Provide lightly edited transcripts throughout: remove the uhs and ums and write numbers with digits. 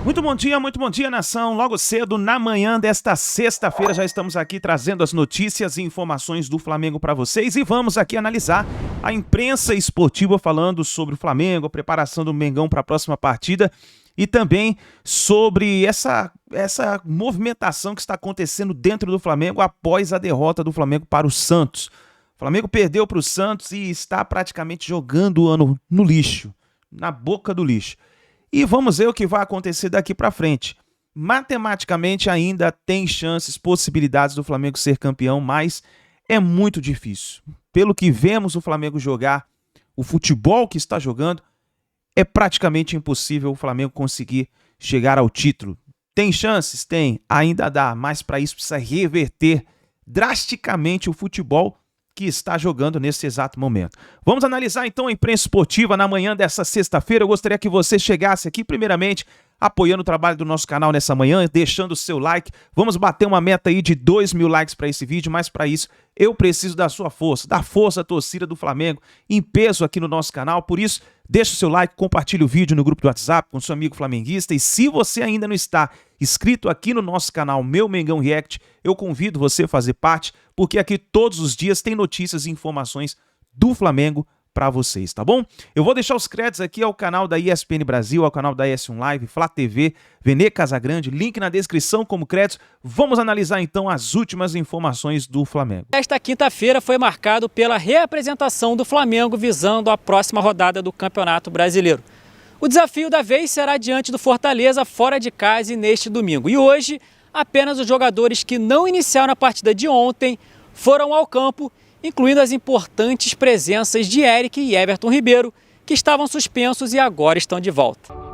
Muito bom dia, nação. Logo cedo, na manhã desta sexta-feira, já estamos aqui trazendo as notícias e informações do Flamengo para vocês e vamos aqui analisar a imprensa esportiva falando sobre o Flamengo, a preparação do Mengão para a próxima partida e também sobre essa movimentação que está acontecendo dentro do Flamengo após a derrota do Flamengo para o Santos. O Flamengo perdeu para o Santos e está praticamente jogando o ano no lixo, na boca do lixo. E vamos ver o que vai acontecer daqui para frente. Matematicamente ainda tem chances, possibilidades do Flamengo ser campeão, mas é muito difícil. Pelo que vemos o Flamengo jogar, o futebol que está jogando, é praticamente impossível o Flamengo conseguir chegar ao título. Tem chances? Tem, ainda dá, mas para isso precisa reverter drasticamente o futebol que está jogando nesse exato momento. Vamos analisar então a imprensa esportiva na manhã dessa sexta-feira. Eu gostaria que você chegasse aqui, primeiramente, apoiando o trabalho do nosso canal nessa manhã, deixando o seu like. Vamos bater uma meta aí de 2.000 likes para esse vídeo, mas para isso eu preciso da sua força, da força da torcida do Flamengo em peso aqui no nosso canal. Por isso, deixa o seu like, compartilhe o vídeo no grupo do WhatsApp com seu amigo flamenguista. E se você ainda não está inscrito aqui no nosso canal Meu Mengão React, eu convido você a fazer parte, porque aqui todos os dias tem notícias e informações do Flamengo para vocês, tá bom? Eu vou deixar os créditos aqui ao canal da ESPN Brasil, ao canal da ES1 Live, Flá TV, Vene Casagrande, link na descrição como créditos. Vamos analisar então as últimas informações do Flamengo. Esta quinta-feira foi marcado pela reapresentação do Flamengo visando a próxima rodada do Campeonato Brasileiro. O desafio da vez será diante do Fortaleza fora de casa e neste domingo. E hoje, apenas os jogadores que não iniciaram a partida de ontem foram ao campo, incluindo as importantes presenças de Eric e Everton Ribeiro, que estavam suspensos e agora estão de volta.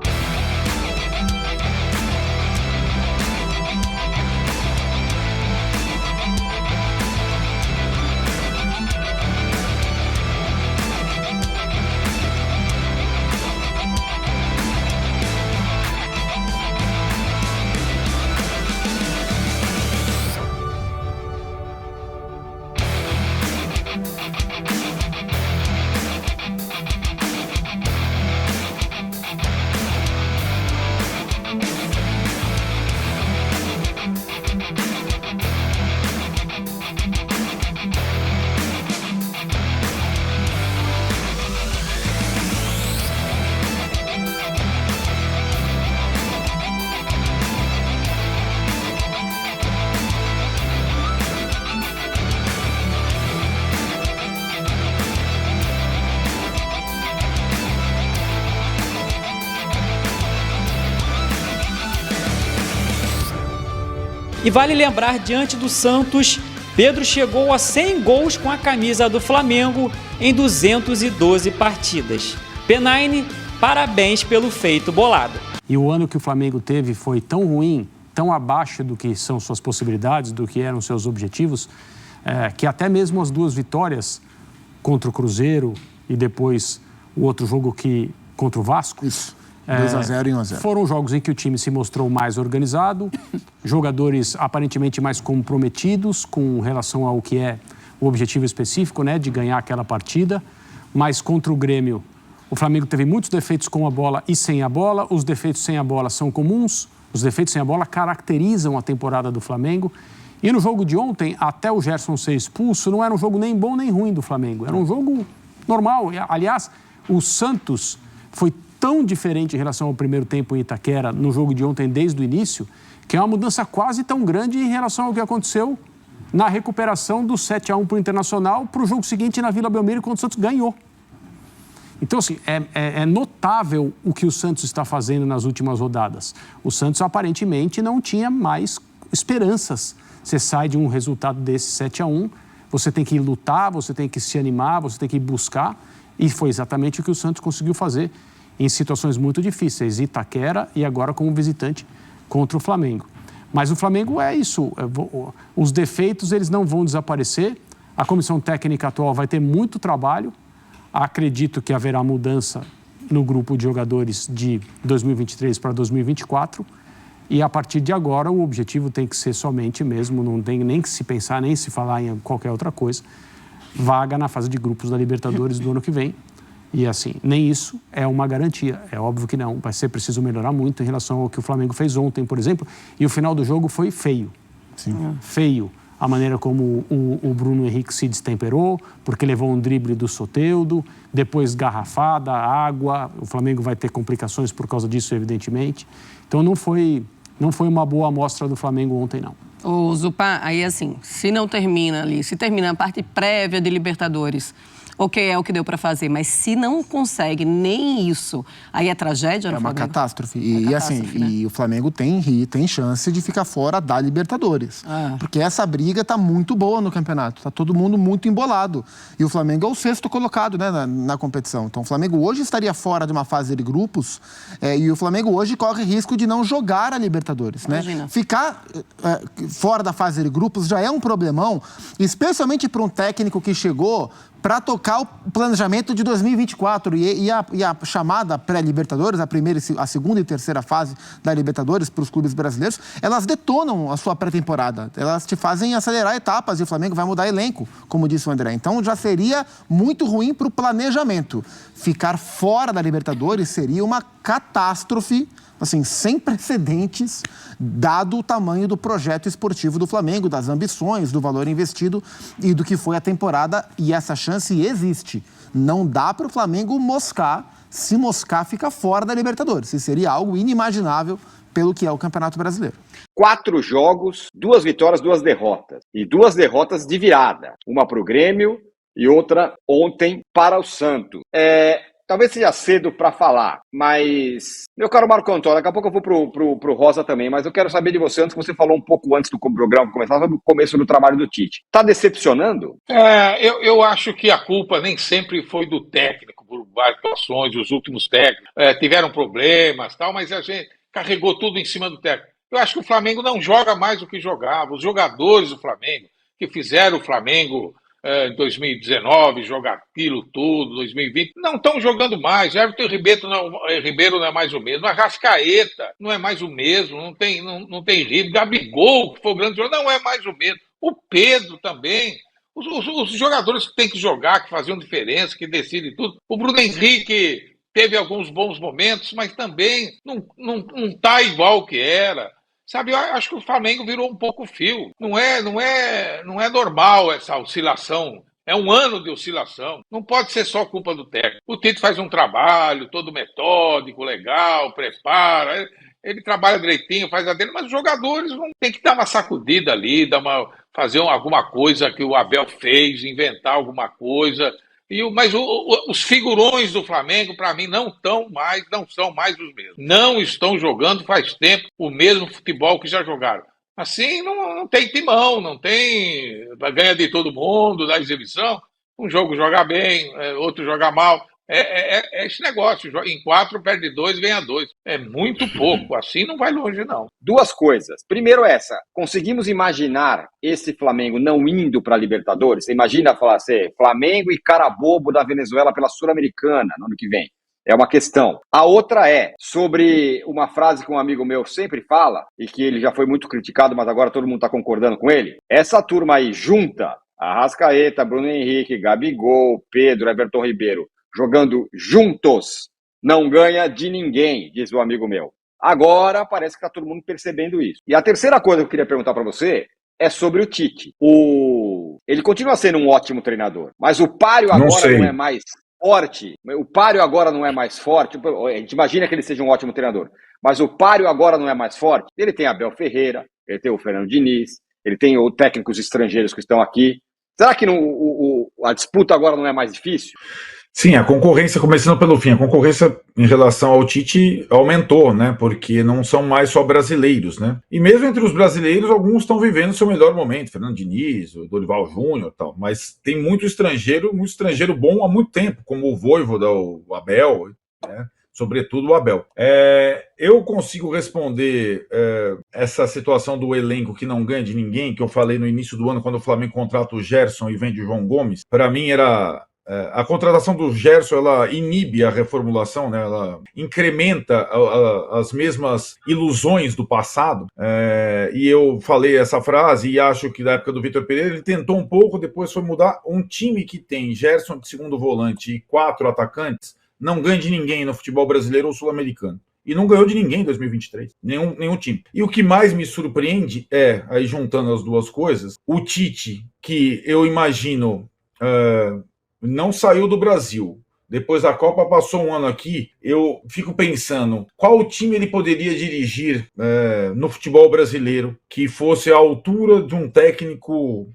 E vale lembrar, diante do Santos, Pedro chegou a 100 gols com a camisa do Flamengo em 212 partidas. P9, parabéns pelo feito bolado. E o ano que o Flamengo teve foi tão ruim, tão abaixo do que são suas possibilidades, do que eram seus objetivos, que até mesmo as duas vitórias contra o Cruzeiro e depois o outro jogo contra o Vasco... Isso. 2-0 e 1-0. Foram jogos em que o time se mostrou mais organizado, jogadores aparentemente mais comprometidos com relação ao que é o objetivo específico, né, de ganhar aquela partida. Mas contra o Grêmio, o Flamengo teve muitos defeitos com a bola e sem a bola. Os defeitos sem a bola são comuns, os defeitos sem a bola caracterizam a temporada do Flamengo. E no jogo de ontem, até o Gerson ser expulso, não era um jogo nem bom nem ruim do Flamengo. Era um jogo normal. Aliás, o Santos foi tão diferente em relação ao primeiro tempo em Itaquera, no jogo de ontem desde o início, que é uma mudança quase tão grande em relação ao que aconteceu na recuperação do 7-1 para o Internacional para o jogo seguinte na Vila Belmiro, quando o Santos ganhou. Então, assim, é notável o que o Santos está fazendo nas últimas rodadas. O Santos aparentemente não tinha mais esperanças. Você sai de um resultado desse 7-1, você tem que lutar, você tem que se animar, você tem que buscar, e foi exatamente o que o Santos conseguiu fazer em situações muito difíceis, Itaquera e agora como visitante contra o Flamengo. Mas o Flamengo é isso, os defeitos eles não vão desaparecer, a comissão técnica atual vai ter muito trabalho, acredito que haverá mudança no grupo de jogadores de 2023 para 2024 e a partir de agora o objetivo tem que ser somente mesmo, não tem nem que se pensar, nem se falar em qualquer outra coisa, vaga na fase de grupos da Libertadores do ano que vem. E assim, nem isso é uma garantia. É óbvio que não. Vai ser preciso melhorar muito em relação ao que o Flamengo fez ontem, por exemplo. E o final do jogo foi feio. Sim. Feio. A maneira como o Bruno Henrique se destemperou, porque levou um drible do Soteldo, depois garrafada, água. O Flamengo vai ter complicações por causa disso, evidentemente. Então não foi uma boa amostra do Flamengo ontem, não. Ô, Zupá, aí assim, se não termina ali, se termina a parte prévia de Libertadores, ok, é o que deu para fazer, mas se não consegue nem isso, aí é tragédia no É uma Flamengo? catástrofe. É E catástrofe, assim, né? e o Flamengo tem chance de ficar fora da Libertadores. Porque essa briga tá muito boa no campeonato. Tá todo mundo muito embolado. E o Flamengo é o 6º colocado, né, na competição. Então o Flamengo hoje estaria fora de uma fase de grupos e o Flamengo hoje corre risco de não jogar a Libertadores, né? Ficar fora da fase de grupos já é um problemão, especialmente para um técnico que chegou para tocar o planejamento de 2024 e a chamada pré-Libertadores, a segunda e terceira fase da Libertadores para os clubes brasileiros, elas detonam a sua pré-temporada, elas te fazem acelerar etapas e o Flamengo vai mudar elenco, como disse o André. Então já seria muito ruim para o planejamento. Ficar fora da Libertadores seria uma catástrofe, assim, sem precedentes, dado o tamanho do projeto esportivo do Flamengo, das ambições, do valor investido e do que foi a temporada, e essa chance existe. Não dá para o Flamengo moscar, se moscar fica fora da Libertadores, e seria algo inimaginável pelo que é o Campeonato Brasileiro. 4 jogos, 2 vitórias, 2 derrotas. E 2 derrotas de virada. Uma para o Grêmio e outra ontem para o Santos. Talvez seja cedo para falar, mas... Meu caro Marco Antônio, daqui a pouco eu vou pro Rosa também, mas eu quero saber de você, antes que você falou um pouco antes do programa começar, sobre o começo do trabalho do Tite. Tá decepcionando? Eu acho que a culpa nem sempre foi do técnico, por várias situações, os últimos técnicos tiveram problemas, tal, mas a gente carregou tudo em cima do técnico. Eu acho que o Flamengo não joga mais do que jogava. Os jogadores do Flamengo, que fizeram o Flamengo... em 2019, jogar aquilo tudo, 2020, não estão jogando mais. Everton Ribeiro não é mais o mesmo. Arrascaeta não é mais o mesmo, não tem ritmo. Gabigol, que foi o grande jogador, não é mais o mesmo. O Pedro também. Os jogadores que têm que jogar, que faziam diferença, que decidem tudo. O Bruno Henrique teve alguns bons momentos, mas também não está igual que era. Sabe, eu acho que o Flamengo virou um pouco fio. Não é normal essa oscilação. É um ano de oscilação. Não pode ser só culpa do técnico. O Tite faz um trabalho todo metódico, legal, prepara. Ele trabalha direitinho, faz a dele, mas os jogadores vão ter que dar uma sacudida ali, fazer alguma coisa que o Abel fez, inventar alguma coisa. Mas os figurões do Flamengo, para mim, não são mais os mesmos. Não estão jogando faz tempo o mesmo futebol que já jogaram. Assim, não tem timão, não tem... Ganha de todo mundo, dá exibição. Um jogo joga bem, outro joga mal. É esse negócio. Em 4, perde 2, ganha 2. É muito pouco. Assim não vai longe, não. 2 coisas. Primeiro essa. Conseguimos imaginar esse Flamengo não indo para a Libertadores? Você imagina falar assim, Flamengo e Carabobo da Venezuela pela Sul-Americana no ano que vem? É uma questão. A outra é sobre uma frase que um amigo meu sempre fala, e que ele já foi muito criticado, mas agora todo mundo está concordando com ele. Essa turma aí junta, Arrascaeta, Bruno Henrique, Gabigol, Pedro, Everton Ribeiro, jogando juntos, não ganha de ninguém, diz o amigo meu. Agora parece que está todo mundo percebendo isso. E a terceira coisa que eu queria perguntar para você é sobre o Tite. Ele continua sendo um ótimo treinador, mas o páreo agora não é mais forte. O páreo agora não é mais forte. A gente imagina que ele seja um ótimo treinador, mas o páreo agora não é mais forte. Ele tem Abel Ferreira, ele tem o Fernando Diniz, ele tem os técnicos estrangeiros que estão aqui. Será que a disputa agora não é mais difícil? Sim, a concorrência, começando pelo fim, a concorrência em relação ao Tite aumentou, né? Porque não são mais só brasileiros, né? E mesmo entre os brasileiros, alguns estão vivendo o seu melhor momento, Fernando Diniz, o Dorival Júnior e tal, mas tem muito estrangeiro bom há muito tempo, como o Vojvoda, o Abel, né? Sobretudo o Abel. Eu consigo responder essa situação do elenco que não ganha de ninguém, que eu falei no início do ano, quando o Flamengo contrata o Gerson e vende o João Gomes. Para mim era a contratação do Gerson, ela inibe a reformulação, né? Ela incrementa as mesmas ilusões do passado. E eu falei essa frase e acho que na época do Vitor Pereira ele tentou um pouco, depois foi mudar. Um time que tem Gerson de segundo volante e 4 atacantes não ganha de ninguém no futebol brasileiro ou sul-americano. E não ganhou de ninguém em 2023, nenhum time. E o que mais me surpreende é, aí juntando as duas coisas, o Tite, que eu imagino não saiu do Brasil. Depois da Copa passou um ano aqui, eu fico pensando qual time ele poderia dirigir no futebol brasileiro que fosse à altura de um técnico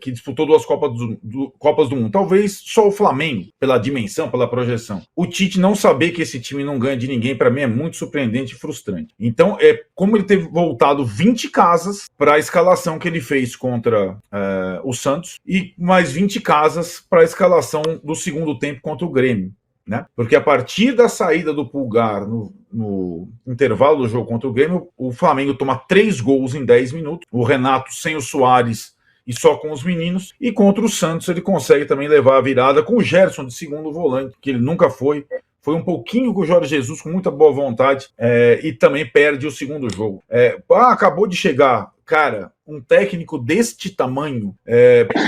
que disputou 2 Copas do Mundo. Talvez só o Flamengo, pela dimensão, pela projeção. O Tite não saber que esse time não ganha de ninguém, para mim, é muito surpreendente e frustrante. Então, como ele teve voltado 20 casas para a escalação que ele fez contra o Santos e mais 20 casas para a escalação do segundo tempo contra o Grêmio. Né? Porque a partir da saída do Pulgar no intervalo do jogo contra o Grêmio, o Flamengo toma 3 gols em 10 minutos. O Renato sem o Soares e só com os meninos, e contra o Santos ele consegue também levar a virada com o Gerson de segundo volante, que ele nunca foi um pouquinho com o Jorge Jesus, com muita boa vontade, e também perde o segundo jogo. Acabou de chegar, cara, um técnico deste tamanho,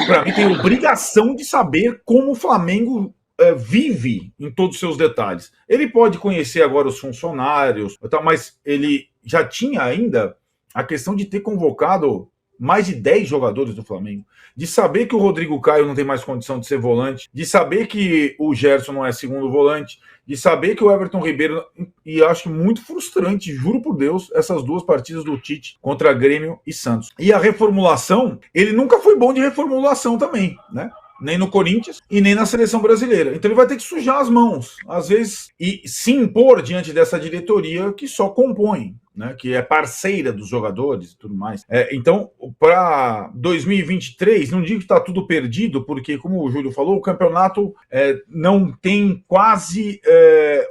para mim tem obrigação de saber como o Flamengo vive em todos os seus detalhes. Ele pode conhecer agora os funcionários, mas ele já tinha ainda a questão de ter convocado mais de 10 jogadores do Flamengo, de saber que o Rodrigo Caio não tem mais condição de ser volante, de saber que o Gerson não é segundo volante, de saber que o Everton Ribeiro, e acho que muito frustrante, juro por Deus, essas 2 partidas do Tite contra Grêmio e Santos. E a reformulação, ele nunca foi bom de reformulação também, né? Nem no Corinthians e nem na seleção brasileira. Então ele vai ter que sujar as mãos, às vezes, e se impor diante dessa diretoria que só compõe, né, que é parceira dos jogadores e tudo mais. Então, para 2023, não digo que está tudo perdido, porque, como o Júlio falou, o campeonato não tem quase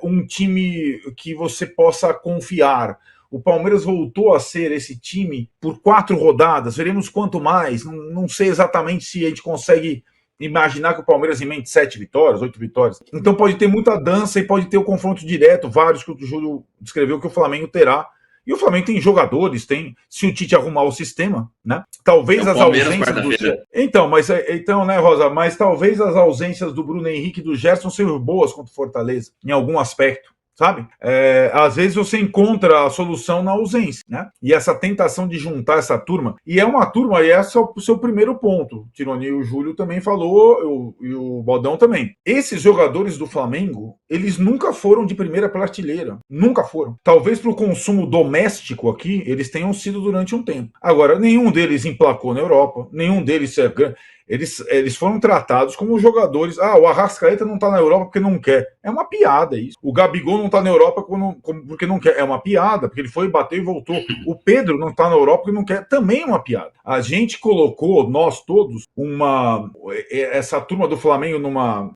um time que você possa confiar. O Palmeiras voltou a ser esse time por 4 rodadas, veremos quanto mais, não sei exatamente se a gente consegue imaginar que o Palmeiras emende 7 vitórias, 8 vitórias. Então pode ter muita dança e pode ter o confronto direto, vários que o Júlio descreveu que o Flamengo terá. E o Flamengo tem jogadores, se o Tite arrumar o sistema, né? Talvez as ausências do... né, Rosa? Mas talvez as ausências do Bruno Henrique e do Gerson sejam boas contra o Fortaleza, em algum aspecto. Sabe? Às vezes você encontra a solução na ausência, né? E essa tentação de juntar essa turma, e é uma turma, e esse é o seu primeiro ponto. Tironi e o Júlio também falou, e o Baldão também. Esses jogadores do Flamengo, eles nunca foram de primeira prateleira. Nunca foram. Talvez para o consumo doméstico aqui, eles tenham sido durante um tempo. Agora, nenhum deles emplacou na Europa, nenhum deles... Eles foram tratados como jogadores. O Arrascaeta não tá na Europa porque não quer. É uma piada isso. O Gabigol não tá na Europa porque não quer. É uma piada, porque ele foi, bateu e voltou. O Pedro não tá na Europa porque não quer. Também é uma piada. A gente colocou, nós todos, essa turma do Flamengo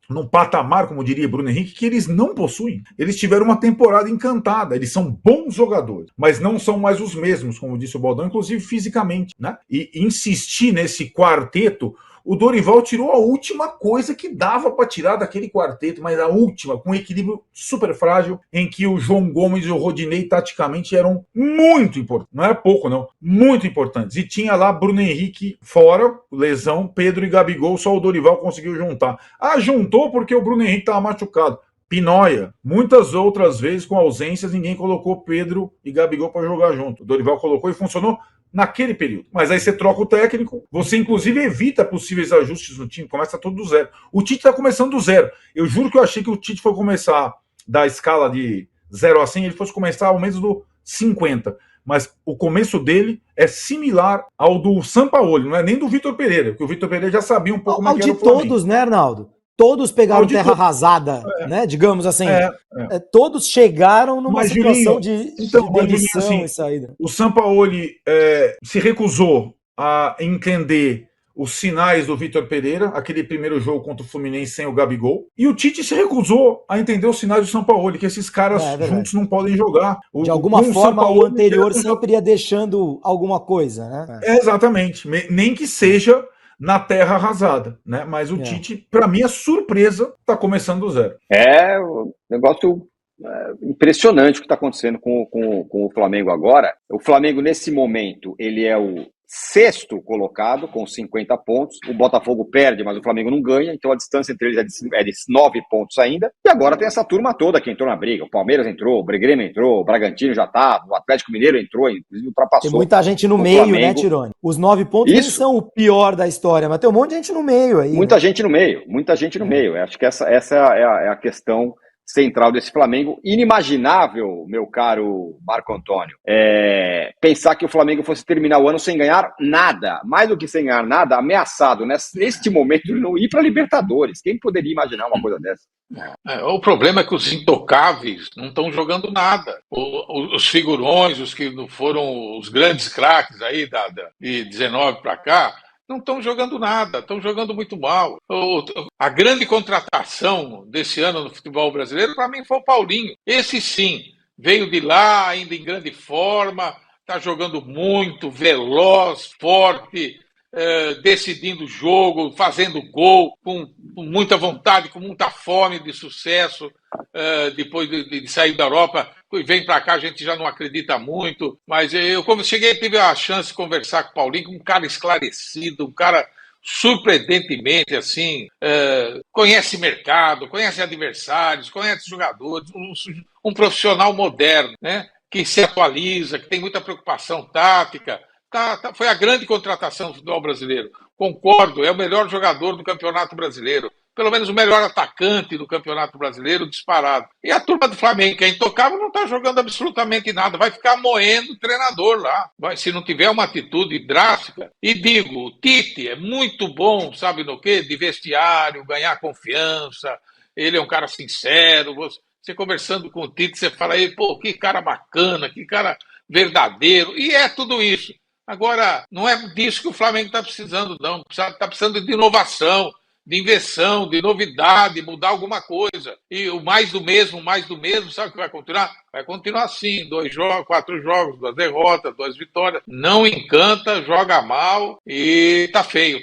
num patamar, como diria Bruno Henrique, que eles não possuem. Eles tiveram uma temporada encantada. Eles são bons jogadores, mas não são mais os mesmos, como disse o Baldão, inclusive fisicamente, né? E insistir nesse quarteto. O Dorival tirou a última coisa que dava para tirar daquele quarteto, mas a última, com um equilíbrio super frágil, em que o João Gomes e o Rodinei taticamente eram muito importantes. Não era pouco, não. Muito importantes. E tinha lá Bruno Henrique fora, lesão, Pedro e Gabigol, só o Dorival conseguiu juntar. Juntou porque o Bruno Henrique estava machucado. Pinóia. Muitas outras vezes, com ausências, ninguém colocou Pedro e Gabigol para jogar junto. O Dorival colocou e funcionou naquele período. Mas aí você troca o técnico, você inclusive evita possíveis ajustes no time, começa tudo do zero. O Tite está começando do zero. Eu juro que eu achei que o Tite foi começar da escala de 0 a 100, ele fosse começar ao menos do 50. Mas o começo dele é similar ao do Sampaoli, não é nem do Vitor Pereira, porque o Vitor Pereira já sabia um pouco como é que era o Flamengo. De todos, né, Arnaldo? Todos pegaram terra arrasada, né? Digamos assim. Todos chegaram numa situação de demissão assim, e saída. O Sampaoli se recusou a entender os sinais do Vitor Pereira, aquele primeiro jogo contra o Fluminense sem o Gabigol, e o Tite se recusou a entender os sinais do Sampaoli, que esses caras juntos não podem jogar. De alguma forma, o anterior sempre ia deixando alguma coisa, né? Exatamente. Nem que seja na terra arrasada, né? Mas o Tite, para mim, é surpresa, está começando do zero. É um negócio impressionante o que está acontecendo com o Flamengo agora. O Flamengo, nesse momento, ele é o 6º colocado, com 50 pontos. O Botafogo perde, mas o Flamengo não ganha, então a distância entre eles é de 9 pontos ainda. E agora tem essa turma toda que entrou na briga. O Palmeiras entrou, o Grêmio entrou, o Bragantino já tá, o Atlético Mineiro entrou, inclusive ultrapassou. Tem muita gente no meio, Flamengo, né, Tirone? Os 9 pontos nem são o pior da história, mas tem um monte de gente no meio aí. Muita gente no meio. Acho que essa é a questão central desse Flamengo. Inimaginável, meu caro Marco Antônio, pensar que o Flamengo fosse terminar o ano sem ganhar nada, mais do que sem ganhar nada, ameaçado neste momento de não ir para Libertadores. Quem poderia imaginar uma coisa dessa? O problema é que os intocáveis não estão jogando nada. Os figurões, os que foram os grandes craques aí de 19 para cá, não estão jogando nada, estão jogando muito mal. A grande contratação desse ano no futebol brasileiro, para mim, foi o Paulinho. Esse sim, veio de lá, ainda em grande forma, está jogando muito, veloz, forte, decidindo o jogo, fazendo gol, com muita vontade, com muita fome de sucesso. Depois de sair da Europa, vem para cá, a gente já não acredita muito, mas eu, como cheguei, tive a chance de conversar com o Paulinho, um cara esclarecido, um cara surpreendentemente assim, conhece mercado, conhece adversários, conhece jogadores, um profissional moderno, né, que se atualiza, que tem muita preocupação tática. Foi a grande contratação do futebol brasileiro. Concordo, é o melhor jogador do Campeonato Brasileiro. Pelo menos o melhor atacante do Campeonato Brasileiro, disparado. E a turma do Flamengo, que é intocável, não está jogando absolutamente nada. Vai ficar moendo o treinador lá. Se não tiver uma atitude drástica. E digo, o Tite é muito bom, sabe no quê? De vestiário, ganhar confiança. Ele é um cara sincero. Você conversando com o Tite, você fala aí, pô, que cara bacana, que cara verdadeiro. E é tudo isso. Agora, não é disso que o Flamengo está precisando, não. Está precisando de inovação, de invenção, de novidade, mudar alguma coisa. E o mais do mesmo, sabe o que vai continuar? Vai continuar assim, 2 jogos, 4 jogos, 2 derrotas, 2 vitórias. Não encanta, joga mal e tá feio.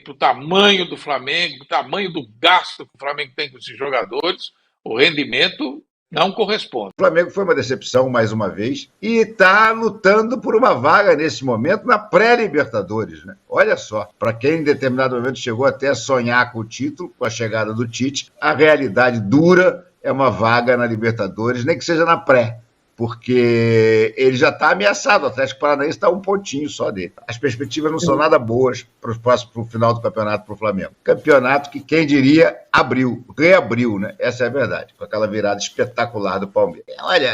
Pro tamanho do Flamengo, pro tamanho do gasto que o Flamengo tem com esses jogadores, o rendimento não corresponde. O Flamengo foi uma decepção mais uma vez e está lutando por uma vaga nesse momento na pré-Libertadores, né? Olha só, para quem em determinado momento chegou até a sonhar com o título, com a chegada do Tite, a realidade dura é uma vaga na Libertadores, nem que seja na pré, porque ele já está ameaçado. O Atlético Paranaense está 1 pontinho só dele. As perspectivas não são nada boas para o final do campeonato para o Flamengo. Campeonato que, quem diria, reabriu, né? Essa é a verdade, com aquela virada espetacular do Palmeiras. Olha,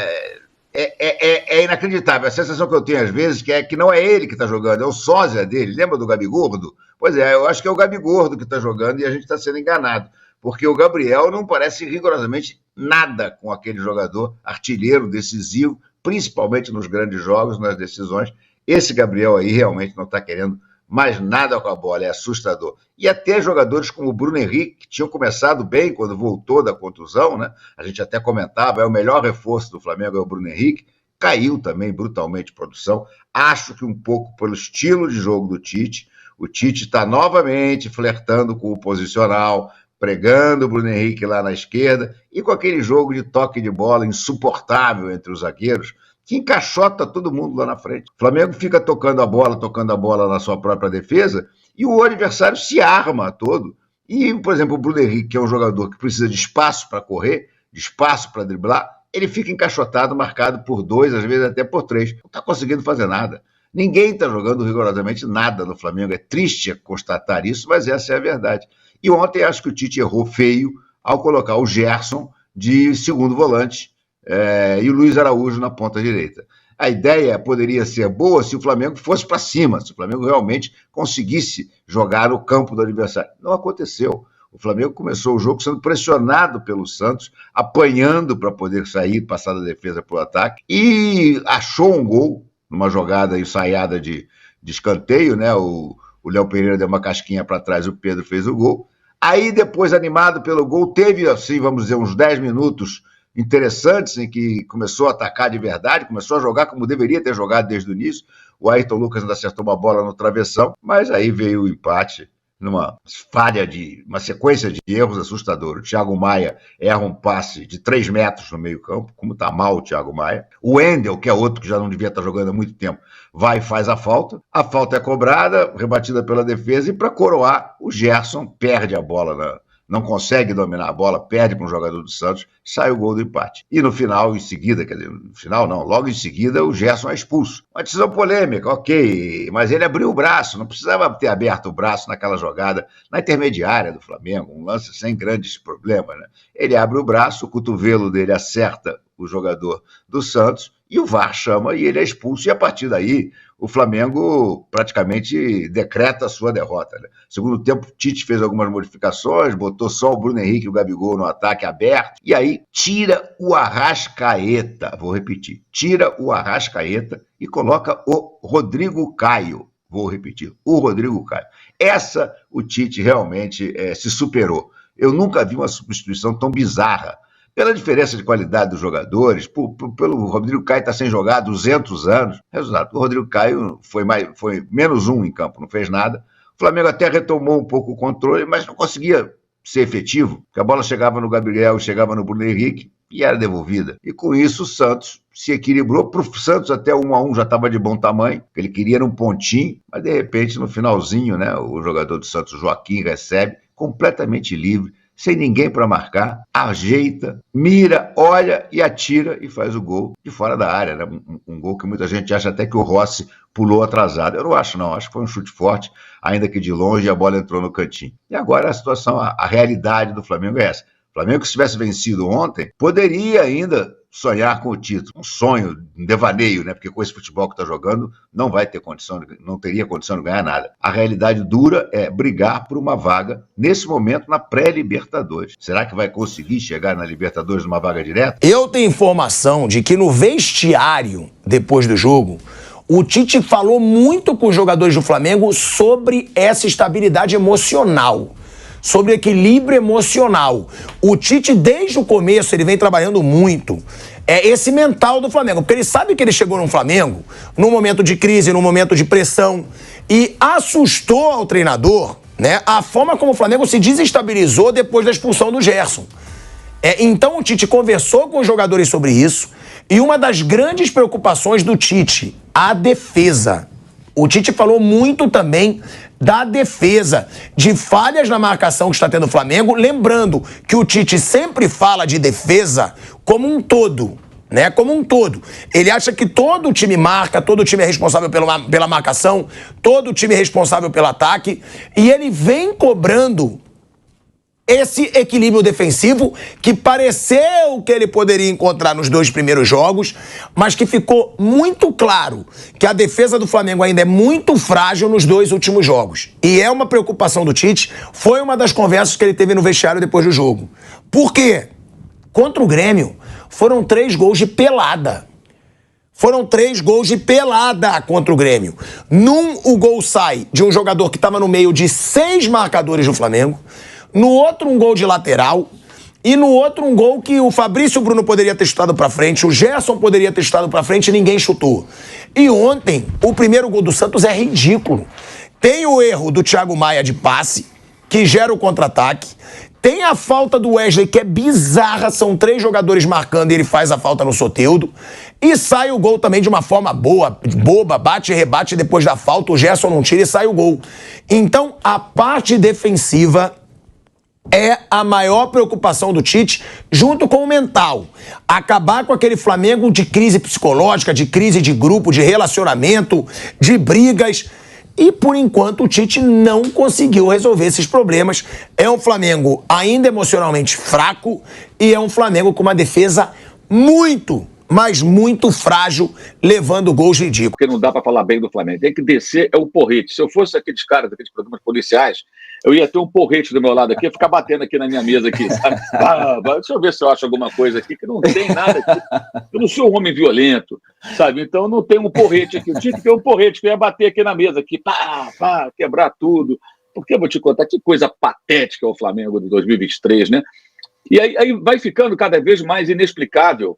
é inacreditável. A sensação que eu tenho às vezes é que não é ele que está jogando, é o sósia dele. Lembra do Gabigordo? Pois é, eu acho que é o Gabigordo que está jogando e a gente está sendo enganado. Porque o Gabriel não parece rigorosamente nada com aquele jogador artilheiro, decisivo, principalmente nos grandes jogos, nas decisões. Esse Gabriel aí realmente não está querendo mais nada com a bola, é assustador. E até jogadores como o Bruno Henrique, que tinham começado bem quando voltou da contusão, né? A gente até comentava, é o melhor reforço do Flamengo, é o Bruno Henrique, caiu também brutalmente de produção. Acho que um pouco pelo estilo de jogo do Tite. O Tite está novamente flertando com o posicional, pregando o Bruno Henrique lá na esquerda, e com aquele jogo de toque de bola insuportável entre os zagueiros, que encaixota todo mundo lá na frente. O Flamengo fica tocando a bola na sua própria defesa, e o adversário se arma todo. E, por exemplo, o Bruno Henrique, que é um jogador que precisa de espaço para correr, de espaço para driblar, ele fica encaixotado, marcado por 2, às vezes até por 3. Não está conseguindo fazer nada. Ninguém está jogando rigorosamente nada no Flamengo. É triste constatar isso, mas essa é a verdade. E ontem acho que o Tite errou feio ao colocar o Gerson de segundo volante e o Luiz Araújo na ponta direita. A ideia poderia ser boa se o Flamengo fosse para cima, se o Flamengo realmente conseguisse jogar o campo do adversário. Não aconteceu. O Flamengo começou o jogo sendo pressionado pelo Santos, apanhando para poder sair, passar da defesa para o ataque, e achou um gol numa jogada ensaiada de escanteio, né? O Léo Pereira deu uma casquinha para trás, o Pedro fez o gol. Aí, depois, animado pelo gol, teve, assim, vamos dizer, uns 10 minutos interessantes em que começou a atacar de verdade, começou a jogar como deveria ter jogado desde o início. O Ayrton Lucas ainda acertou uma bola no travessão, mas aí veio o empate numa falha uma sequência de erros assustadora. O Thiago Maia erra um passe de 3 metros no meio-campo, como está mal o Thiago Maia. O Wendel, que é outro que já não devia estar jogando há muito tempo, vai e faz a falta é cobrada, rebatida pela defesa, e para coroar, o Gerson perde a bola, não consegue dominar a bola, perde para um jogador do Santos, sai o gol do empate. E no final, em seguida, logo em seguida, o Gerson é expulso. Uma decisão polêmica, ok, mas ele abriu o braço, não precisava ter aberto o braço naquela jogada, na intermediária do Flamengo, um lance sem grandes problemas, né? Ele abre o braço, o cotovelo dele acerta o jogador do Santos, e o VAR chama e ele é expulso, e a partir daí o Flamengo praticamente decreta a sua derrota, né? Segundo tempo, o Tite fez algumas modificações, botou só o Bruno Henrique e o Gabigol no ataque aberto, e aí tira o Arrascaeta, vou repetir, tira o Arrascaeta e coloca o Rodrigo Caio, vou repetir, o Rodrigo Caio. Essa o Tite realmente se superou. Eu nunca vi uma substituição tão bizarra, pela diferença de qualidade dos jogadores, pelo Rodrigo Caio estar sem jogar há 200 anos. Resultado, o Rodrigo Caio foi menos um em campo, não fez nada. O Flamengo até retomou um pouco o controle, mas não conseguia ser efetivo, porque a bola chegava no Gabriel, chegava no Bruno Henrique e era devolvida. E com isso o Santos se equilibrou. Para o Santos até 1-1 já estava de bom tamanho, ele queria um pontinho, mas de repente no finalzinho, né, o jogador do Santos, Joaquim, recebe completamente livre, sem ninguém para marcar, ajeita, mira, olha e atira e faz o gol de fora da área, né? Um gol que muita gente acha até que o Rossi pulou atrasado. Eu não acho, não. Acho que foi um chute forte, ainda que de longe a bola entrou no cantinho. E agora a situação, a realidade do Flamengo é essa. O Flamengo, se tivesse vencido ontem, poderia ainda sonhar com o título. Um sonho, um devaneio, né? Porque com esse futebol que está jogando, não teria condição de ganhar nada. A realidade dura é brigar por uma vaga, nesse momento, na pré-Libertadores. Será que vai conseguir chegar na Libertadores numa vaga direta? Eu tenho informação de que no vestiário, depois do jogo, o Tite falou muito com os jogadores do Flamengo sobre essa estabilidade emocional, sobre equilíbrio emocional. O Tite, desde o começo, ele vem trabalhando muito esse mental do Flamengo, porque ele sabe que ele chegou no Flamengo num momento de crise, num momento de pressão, e assustou ao treinador, né, a forma como o Flamengo se desestabilizou depois da expulsão do Gerson. Então o Tite conversou com os jogadores sobre isso, e uma das grandes preocupações do Tite, a defesa. O Tite falou muito também da defesa, de falhas na marcação que está tendo o Flamengo, lembrando que o Tite sempre fala de defesa como um todo, né? Como um todo. Ele acha que todo o time marca, todo o time é responsável pela marcação, todo o time é responsável pelo ataque, e ele vem cobrando esse equilíbrio defensivo que pareceu que ele poderia encontrar nos 2 primeiros jogos, mas que ficou muito claro que a defesa do Flamengo ainda é muito frágil nos 2 últimos jogos. E é uma preocupação do Tite, foi uma das conversas que ele teve no vestiário depois do jogo. Por quê? Contra o Grêmio, foram 3 gols de pelada. Foram 3 gols de pelada contra o Grêmio. O gol sai de um jogador que estava no meio de 6 marcadores do Flamengo. No outro, um gol de lateral. E no outro, um gol que o Fabrício Bruno poderia ter chutado pra frente, o Gerson poderia ter chutado pra frente e ninguém chutou. E ontem, o primeiro gol do Santos é ridículo. Tem o erro do Thiago Maia de passe, que gera o contra-ataque. Tem a falta do Wesley, que é bizarra. São 3 jogadores marcando e ele faz a falta no Soteldo. E sai o gol também de uma forma boba, bate e rebate depois da falta. O Gerson não tira e sai o gol. Então, a parte defensiva é a maior preocupação do Tite, junto com o mental. Acabar com aquele Flamengo de crise psicológica, de crise de grupo, de relacionamento, de brigas. E, por enquanto, o Tite não conseguiu resolver esses problemas. É um Flamengo ainda emocionalmente fraco e é um Flamengo com uma defesa muito, mas muito frágil, levando gols ridículos. Porque não dá pra falar bem do Flamengo. Tem que descer o porrete. Se eu fosse aqueles caras, aqueles programas policiais, eu ia ter um porrete do meu lado aqui, ia ficar batendo aqui na minha mesa aqui, sabe? Deixa eu ver se eu acho alguma coisa aqui, que não tem nada aqui. Eu não sou um homem violento, sabe? Então não tem um porrete aqui. Eu tinha que ter um porrete que eu ia bater aqui na mesa, aqui, quebrar tudo. Porque eu vou te contar que coisa patética é o Flamengo de 2023, né? E aí vai ficando cada vez mais inexplicável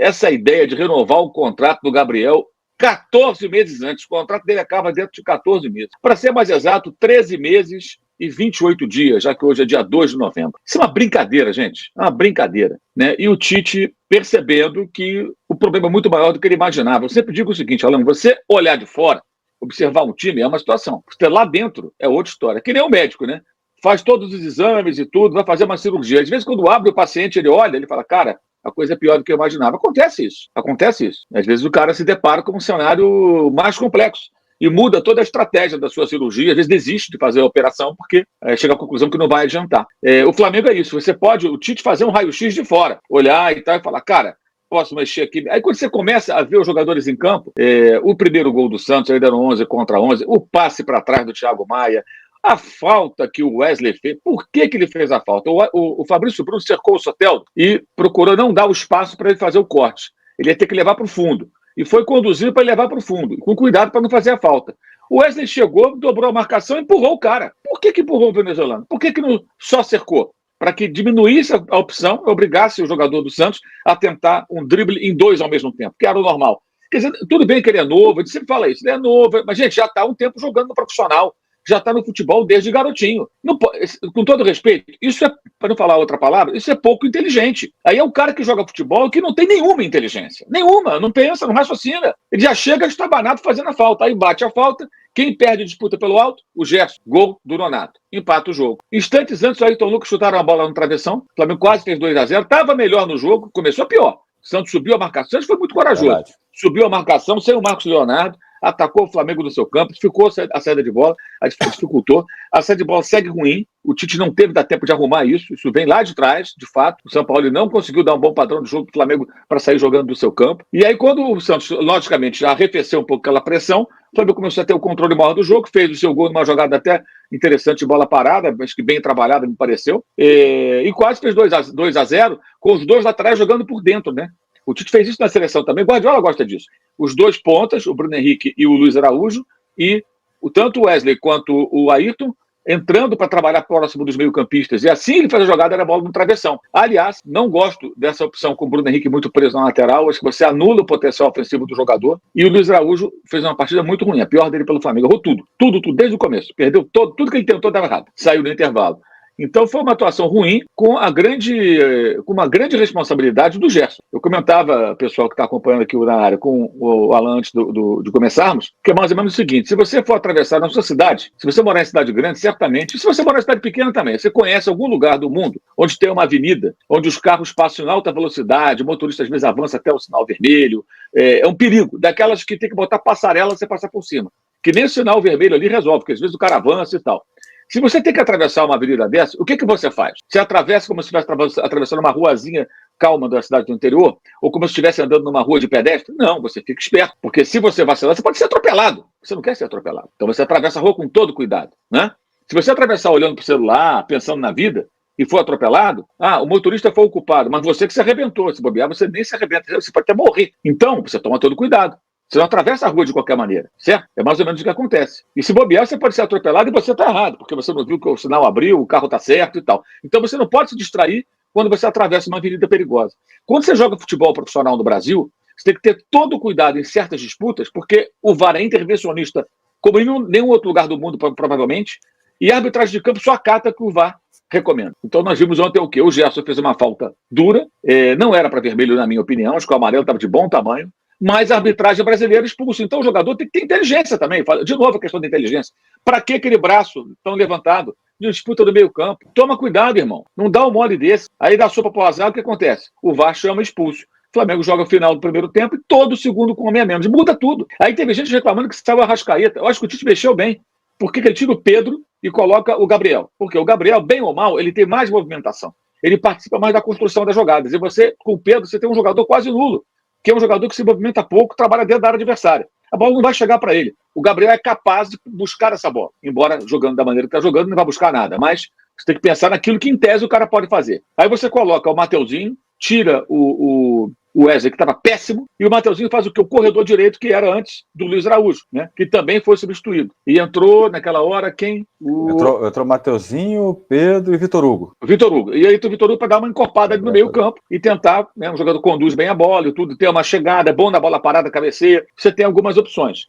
essa ideia de renovar o contrato do Gabriel 14 meses antes. O contrato dele acaba dentro de 14 meses. Para ser mais exato, 13 meses e 28 dias, já que hoje é dia 2 de novembro. Isso é uma brincadeira, gente. É uma brincadeira, né? E o Tite percebendo que o problema é muito maior do que ele imaginava. Eu sempre digo o seguinte, Alan, você olhar de fora, observar um time é uma situação. Você lá dentro é outra história. Que nem o médico, né? Faz todos os exames e tudo, vai fazer uma cirurgia. Às vezes, quando abre o paciente, ele olha, ele fala, cara, a coisa é pior do que eu imaginava. Acontece isso. Às vezes o cara se depara com um cenário mais complexo e muda toda a estratégia da sua cirurgia, às vezes desiste de fazer a operação porque chega à conclusão que não vai adiantar. O Flamengo é isso, você pode, o Tite, fazer um raio-x de fora, olhar e tal e falar, cara, posso mexer aqui. Aí quando você começa a ver os jogadores em campo, o primeiro gol do Santos, aí deram 11 contra 11, o passe para trás do Thiago Maia, a falta que o Wesley fez, por que ele fez a falta? O Fabrício Bruno cercou o Soteldo e procurou não dar o espaço para ele fazer o corte. Ele ia ter que levar para o fundo. E foi conduzido para levar para o fundo, com cuidado para não fazer a falta. O Wesley chegou, dobrou a marcação e empurrou o cara. Por que empurrou o venezuelano? Por que não só cercou? Para que diminuísse a opção, obrigasse o jogador do Santos a tentar um drible em 2 ao mesmo tempo, que era o normal. Quer dizer, tudo bem que ele é novo, a gente sempre fala isso, ele é novo, mas, gente, já está há um tempo jogando no profissional, já está no futebol desde garotinho. Não, com todo respeito, isso é, para não falar outra palavra, isso é pouco inteligente. Aí é um cara que joga futebol que não tem nenhuma inteligência. Nenhuma, não pensa, não raciocina. Ele já chega estabanado fazendo a falta. Aí bate a falta, quem perde a disputa pelo alto? O Gerson. Gol do Nonato. Empata o jogo. Instantes antes, o Ayrton Lucas chutaram a bola no travessão, o Flamengo quase fez 2-0, estava melhor no jogo, começou pior. O Santos subiu a marcação, o Santos foi muito corajoso. Verdade. Subiu a marcação sem o Marcos Leonardo, atacou o Flamengo no seu campo, ficou a saída de bola, dificultou. A saída de bola segue ruim, o Tite não teve tempo de arrumar isso vem lá de trás, de fato. O São Paulo não conseguiu dar um bom padrão de jogo do Flamengo para sair jogando do seu campo. E aí, quando o Santos, logicamente, já arrefeceu um pouco aquela pressão, o Flamengo começou a ter o controle maior do jogo, fez o seu gol numa jogada até interessante de bola parada, acho que bem trabalhada, me pareceu, e quase fez 2-0, com os dois laterais jogando por dentro, né? O Tite fez isso na seleção também, o Guardiola gosta disso. Os dois pontas, o Bruno Henrique e o Luiz Araújo, e tanto o Wesley quanto o Ayrton entrando para trabalhar próximo dos meio-campistas. E assim ele faz a jogada, era a bola no travessão. Aliás, não gosto dessa opção com o Bruno Henrique muito preso na lateral, acho que você anula o potencial ofensivo do jogador. E o Luiz Araújo fez uma partida muito ruim, a pior dele pelo Flamengo. Errou tudo, desde o começo. Perdeu tudo que ele tentou dava errado. Saiu no intervalo. Então foi uma atuação ruim com uma grande responsabilidade do Gerson. Eu comentava, pessoal que está acompanhando aqui na área, com o Alan antes de começarmos, que é mais ou menos o seguinte: se você for atravessar na sua cidade, se você morar em cidade grande, certamente, e se você morar em cidade pequena também, você conhece algum lugar do mundo onde tem uma avenida, onde os carros passam em alta velocidade, o motorista às vezes avança até o sinal vermelho, é um perigo, daquelas que tem que botar passarela você passar por cima, que nem o sinal vermelho ali resolve, porque às vezes o cara avança e tal. Se você tem que atravessar uma avenida dessa, o que você faz? Você atravessa como se estivesse atravessando uma ruazinha calma da cidade do interior? Ou como se estivesse andando numa rua de pedestre? Não, você fica esperto. Porque se você vacilar, você pode ser atropelado. Você não quer ser atropelado. Então você atravessa a rua com todo cuidado, né? Se você atravessar olhando para o celular, pensando na vida, e for atropelado, o motorista foi o culpado, mas você que se arrebentou. Se bobear, você nem se arrebenta, você pode até morrer. Então, você toma todo cuidado. Você não atravessa a rua de qualquer maneira, certo? É mais ou menos o que acontece. E se bobear, você pode ser atropelado e você está errado, porque você não viu que o sinal abriu, o carro está certo e tal. Então você não pode se distrair quando você atravessa uma avenida perigosa. Quando você joga futebol profissional no Brasil, você tem que ter todo o cuidado em certas disputas, porque o VAR é intervencionista, como em nenhum outro lugar do mundo, provavelmente, e a arbitragem de campo só acata que o VAR recomenda. Então nós vimos ontem o quê? O Gerson fez uma falta dura, não era para vermelho, na minha opinião, acho que o amarelo estava de bom tamanho, mas a arbitragem brasileira expulsa. Então o jogador tem que ter inteligência também. De novo a questão da inteligência. Para que aquele braço tão levantado de disputa do meio campo? Toma cuidado, irmão. Não dá um mole desse. Aí dá sopa pro azar, o que acontece? O VAR chama expulso. O Flamengo joga o final do primeiro tempo e todo o segundo com homem a menos. Muda tudo. Aí teve gente reclamando que saiu a Arrascaeta. Eu acho que o Tite mexeu bem. Por que ele tira o Pedro e coloca o Gabriel? Porque o Gabriel, bem ou mal, ele tem mais movimentação. Ele participa mais da construção das jogadas. E você, com o Pedro, você tem um jogador quase nulo, que é um jogador que se movimenta pouco, trabalha dentro da área adversária. A bola não vai chegar para ele. O Gabriel é capaz de buscar essa bola. Embora jogando da maneira que está jogando, não vai buscar nada. Mas você tem que pensar naquilo que, em tese, o cara pode fazer. Aí você coloca o Mateuzinho, tira o o Wesley, que estava péssimo, e o Mateuzinho faz o que? O corredor direito, que era antes do Luiz Araújo, né? Que também foi substituído. E entrou naquela hora quem? Entrou Mateuzinho, Pedro e Vitor Hugo. Vitor Hugo. E aí o Vitor Hugo para dar uma encorpada ali no meio campo e tentar, né? Um jogador conduz bem a bola e tudo, tem uma chegada, é bom na bola parada, cabeceia. Você tem algumas opções.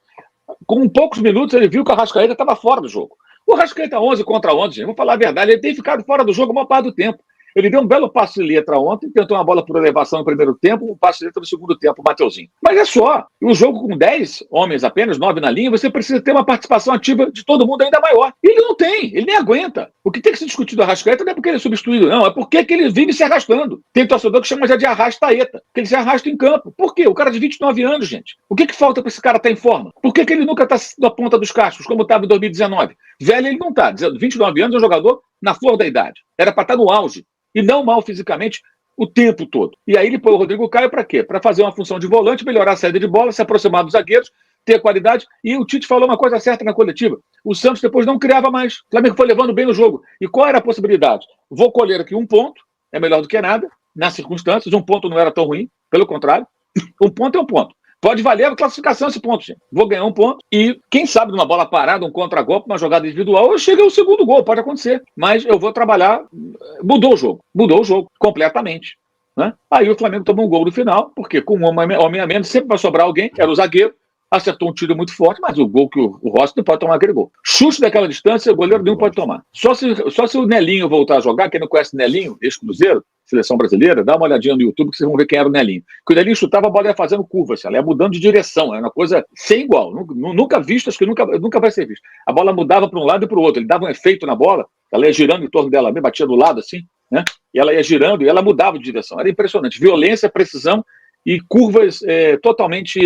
Com poucos minutos ele viu que o Arrascaeta estava fora do jogo. O Arrascaeta 11 contra 11, gente, vou falar a verdade, ele tem ficado fora do jogo a maior parte do tempo. Ele deu um belo passo de letra ontem, tentou uma bola por elevação no primeiro tempo, um passo de letra no segundo tempo, o Mateuzinho. Mas é só. O jogo com 10 homens apenas, 9 na linha, você precisa ter uma participação ativa de todo mundo ainda maior. E ele não tem, ele nem aguenta. O que tem que ser discutido do Arrascaeta não é porque ele é substituído, não. É porque que ele vive se arrastando. Tem torcedor que chama já de arrastaeta, que ele se arrasta em campo. Por quê? O cara de 29 anos, gente. O que falta para esse cara estar em forma? Por que ele nunca está na ponta dos cascos, como estava em 2019? Velho ele não está. 29 anos é um jogador na flor da idade. Era para estar no auge. E não mal fisicamente o tempo todo. E aí ele põe o Rodrigo Caio para quê? Para fazer uma função de volante, melhorar a saída de bola, se aproximar dos zagueiros, ter qualidade. E o Tite falou uma coisa certa na coletiva. O Santos depois não criava mais. O Flamengo foi levando bem no jogo. E qual era a possibilidade? Vou colher aqui um ponto, é melhor do que nada, nas circunstâncias. Um ponto não era tão ruim, pelo contrário. Um ponto é um ponto. Pode valer a classificação esse ponto, gente. Vou ganhar um ponto e, quem sabe, numa bola parada, um contra-golpe, uma jogada individual, eu chego ao segundo gol, pode acontecer. Mas eu vou trabalhar. Mudou o jogo completamente. Né? Aí o Flamengo tomou um gol no final, porque com um homem a menos sempre vai sobrar alguém, era o zagueiro, acertou um tiro muito forte, mas o gol que o Rossi não pode tomar aquele gol. Chute daquela distância, o goleiro nenhum pode tomar. Só se o Nelinho voltar a jogar, quem não conhece o Nelinho, ex-Cruzeiro, seleção brasileira, dá uma olhadinha no YouTube que vocês vão ver quem era o Nelinho. Porque o Nelinho chutava, a bola ia fazendo curvas, ela ia mudando de direção, era uma coisa sem igual, nunca visto, acho que nunca vai ser visto. A bola mudava para um lado e para o outro, ele dava um efeito na bola, ela ia girando em torno dela mesmo, batia do lado assim, né? E ela ia girando e ela mudava de direção, era impressionante, violência, precisão e curvas totalmente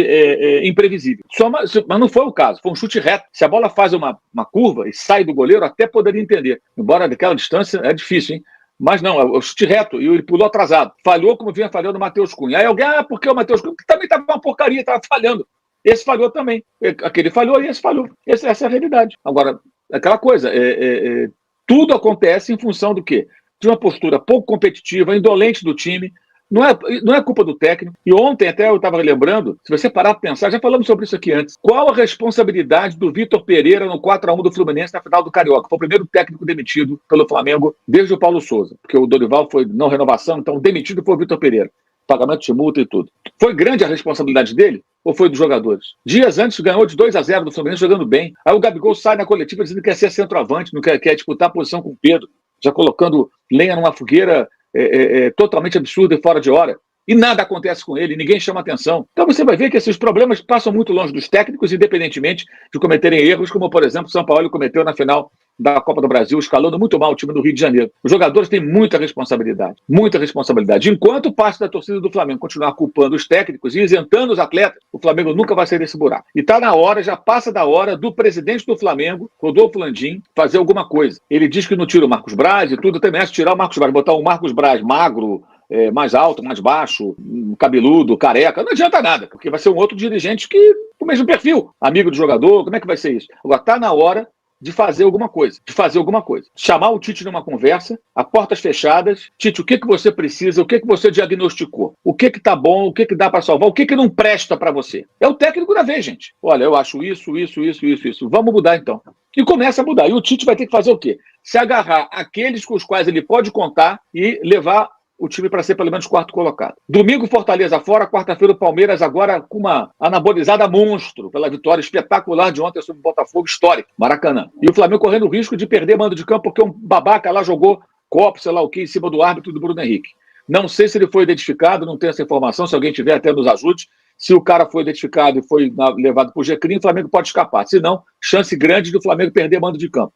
imprevisíveis. Mas não foi o caso, foi um chute reto. Se a bola faz uma curva e sai do goleiro, até poderia entender, embora daquela distância é difícil, hein? Mas não, é o chute reto, e ele pulou atrasado. Falhou como vinha falhando o Matheus Cunha. Aí alguém, porque o Matheus Cunha também estava uma porcaria, estava falhando. Esse falhou também. Aquele falhou e esse falhou. Essa é a realidade. Agora, aquela coisa, tudo acontece em função do quê? De uma postura pouco competitiva, indolente do time. Não é culpa do técnico. E ontem até eu estava lembrando, se você parar para pensar, já falamos sobre isso aqui antes, qual a responsabilidade do Vitor Pereira no 4-1 do Fluminense na final do Carioca? Foi o primeiro técnico demitido pelo Flamengo desde o Paulo Souza, porque o Dorival foi não renovação, então demitido foi o Vitor Pereira. Pagamento de multa e tudo. Foi grande a responsabilidade dele ou foi dos jogadores? Dias antes ganhou de 2-0 do Fluminense jogando bem. Aí o Gabigol sai na coletiva dizendo que quer ser centroavante, não quer disputar a posição com o Pedro, já colocando lenha numa fogueira totalmente absurdo e fora de hora. E nada acontece com ele, ninguém chama atenção. Então você vai ver que esses problemas passam muito longe dos técnicos, independentemente de cometerem erros, como, por exemplo, o São Paulo cometeu na final da Copa do Brasil, escalando muito mal o time do Rio de Janeiro. Os jogadores têm muita responsabilidade. Enquanto parte da torcida do Flamengo continuar culpando os técnicos e isentando os atletas, o Flamengo nunca vai sair desse buraco. E está na hora, já passa da hora, do presidente do Flamengo, Rodolfo Landim, fazer alguma coisa. Ele diz que não tira o Marcos Braz e tudo, também acha tirar o Marcos Braz, botar o Marcos Braz magro, mais alto, mais baixo, cabeludo, careca, não adianta nada, porque vai ser um outro dirigente que, com o mesmo perfil, amigo do jogador, como é que vai ser isso? Agora, está na hora de fazer alguma coisa, chamar o Tite numa conversa, a portas fechadas. Tite, o que você precisa, o que você diagnosticou, o que tá bom, o que dá para salvar, o que não presta para você. É o técnico da vez, gente. Olha, eu acho isso, vamos mudar então. E começa a mudar, e o Tite vai ter que fazer o quê? Se agarrar àqueles com os quais ele pode contar e levar o time para ser pelo menos quarto colocado. Domingo, Fortaleza fora, quarta-feira o Palmeiras agora com uma anabolizada monstro pela vitória espetacular de ontem sobre o Botafogo, histórico, Maracanã. E o Flamengo correndo o risco de perder mando de campo porque um babaca lá jogou copo, sei lá o que, em cima do árbitro do Bruno Henrique. Não sei se ele foi identificado, não tenho essa informação, se alguém tiver até nos ajude. Se o cara foi identificado e foi levado por G-Crime, o Flamengo pode escapar. Se não, chance grande do Flamengo perder mando de campo.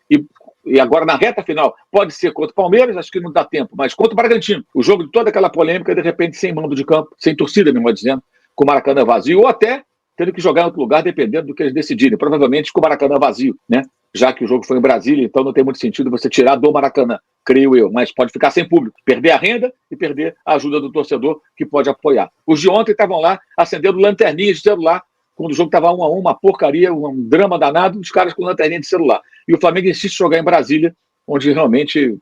E agora, na reta final, pode ser contra o Palmeiras, acho que não dá tempo, mas contra o Bragantino. O jogo de toda aquela polêmica, de repente, sem mando de campo, sem torcida, mesmo dizendo, com o Maracanã vazio, ou até tendo que jogar em outro lugar, dependendo do que eles decidirem. Provavelmente com o Maracanã vazio, né? Já que o jogo foi em Brasília, então não tem muito sentido você tirar do Maracanã, creio eu. Mas pode ficar sem público, perder a renda e perder a ajuda do torcedor que pode apoiar. Os de ontem estavam lá acendendo lanterninhas de celular, quando o jogo estava 1-1, uma porcaria, um drama danado, os caras com lanterninha de celular. E o Flamengo insiste em jogar em Brasília, onde realmente